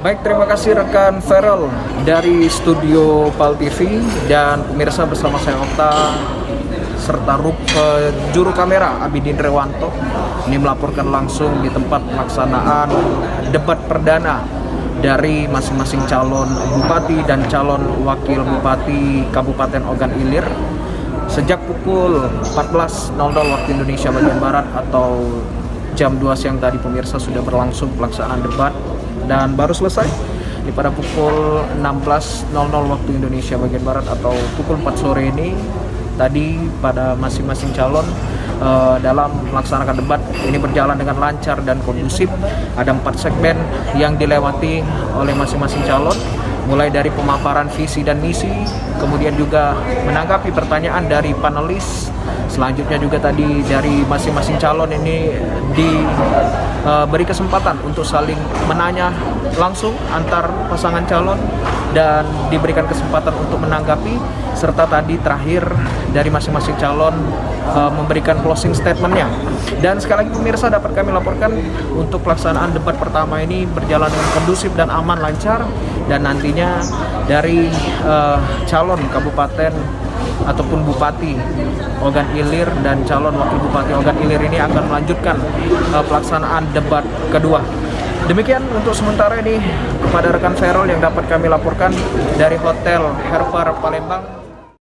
Baik, terima kasih rekan Feral dari studio PAL TV dan pemirsa bersama saya Okta serta juru kamera Abidin Rewanto ini melaporkan langsung di tempat pelaksanaan debat perdana dari masing-masing calon bupati dan calon wakil bupati Kabupaten Ogan Ilir sejak pukul 14.00 waktu Indonesia bagian Barat atau jam 2 siang tadi pemirsa sudah berlangsung pelaksanaan debat dan baru selesai pada pukul 16.00 waktu Indonesia bagian Barat atau pukul 4 sore ini tadi pada masing-masing calon dalam melaksanakan debat ini berjalan dengan lancar dan kondusif. Ada 4 segmen yang dilewati oleh masing-masing calon, mulai dari pemaparan visi dan misi, kemudian juga menanggapi pertanyaan dari panelis. Selanjutnya juga tadi dari masing-masing calon ini diberi kesempatan untuk saling menanya langsung antar pasangan calon dan diberikan kesempatan untuk menanggapi, serta tadi terakhir dari masing-masing calon memberikan closing statementnya. Dan sekali lagi pemirsa dapat kami laporkan untuk pelaksanaan debat pertama ini berjalan dengan kondusif dan aman lancar, dan nantinya dari calon kabupaten ataupun bupati Ogan Ilir dan calon wakil bupati Ogan Ilir ini akan melanjutkan pelaksanaan debat kedua. Demikian untuk sementara ini kepada rekan Feral yang dapat kami laporkan dari Hotel Herbar Palembang.